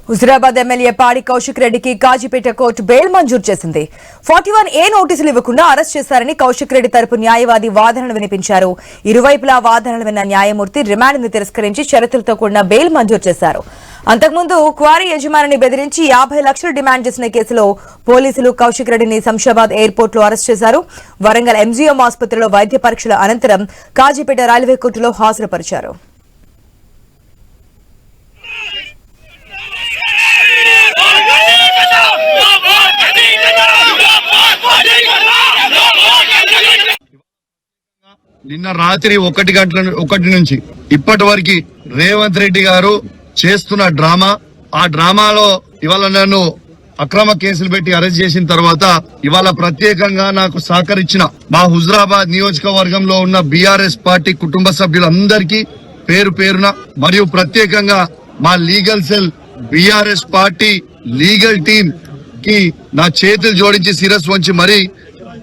Huzurabad MLA పాడి కౌశిక్ రెడ్డికి Kazipet court bail మంజూరు చేసింది. 41A నోటీసులు ఇవ్వకుండా అరెస్ట్ చేశారని కౌశిక్ రెడ్డి తరపు న్యాయవాది వాదనలు వినిపించారు. ఇరువైపులా వాదనలు విన్న న్యాయమూర్తి రిమాండ్ను తిరస్కరించి షరతులతో కూడిన బెయిల్ మంజూరు చేశారు. అంతకుముందు క్వారీ యజమానిని బెదిరించి 50 లక్షలు డిమాండ్ చేసిన కేసులో పోలీసులు కౌశిక్ రెడ్డిని శంషాబాద్ ఎయిర్పోర్టులో అరెస్ట్ చేశారు. వరంగల్ ఎంజీఎం ఆసుపత్రిలో వైద్య పరీక్షల అనంతరం కాజీపేట రైల్వే కోర్టులో హాజరుపరిచారు. నిన్న రాత్రి 1 నుంచి ఇప్పటి వరకు రేవంత్ రెడ్డి గారు చేస్తున్న డ్రామా, ఆ డ్రామాలో ఇవాళ నన్ను అక్రమ కేసులు పెట్టి అరెస్ట్ చేసిన తర్వాత ఇవాళ ప్రత్యేకంగా నాకు సహకరించిన మా హుజురాబాద్ నియోజకవర్గంలో ఉన్న బీఆర్ఎస్ పార్టీ కుటుంబ సభ్యులందరికీ పేరు పేరున మరియు ప్రత్యేకంగా మా legal cell BRS party legal team కి నా చేతులు జోడించి శిరస్సు వంచి మరీ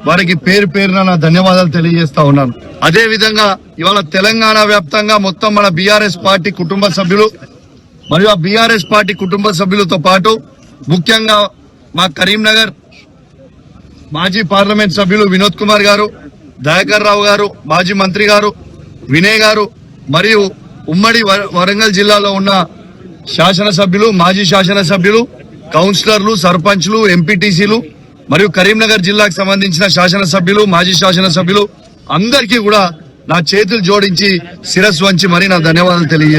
వారికి పేరు పేరున నా ధన్యవాదాలు తెలియజేస్తా ఉన్నాను. అదే విధంగా ఇవాళ తెలంగాణ వ్యాప్తంగా మొత్తం మన బీఆర్ఎస్ పార్టీ కుటుంబ సభ్యులు మరియు ఆ బీఆర్ఎస్ పార్టీ కుటుంబ సభ్యులతో పాటు ముఖ్యంగా మా కరీంనగర్ మాజీ పార్లమెంట్ సభ్యులు వినోద్ కుమార్ గారు, దయాకర్ రావు గారు, మాజీ మంత్రి గారు, వినయ్ గారు మరియు ఉమ్మడి వరంగల్ జిల్లాలో ఉన్న శాసనసభ్యులు, మాజీ శాసనసభ్యులు, కౌన్సిలర్లు, సర్పంచ్లు, ఎంపీటీసీలు మరియు కరీంనగర్ జిల్లాకు సంబంధించిన శాసనసభ్యులు, మాజీ శాసనసభ్యులు అందరికీ కూడా నా చేతులు జోడించి శిరస్సు వంచి మరీ నా ధన్యవాదాలు తెలియజేస్తాను.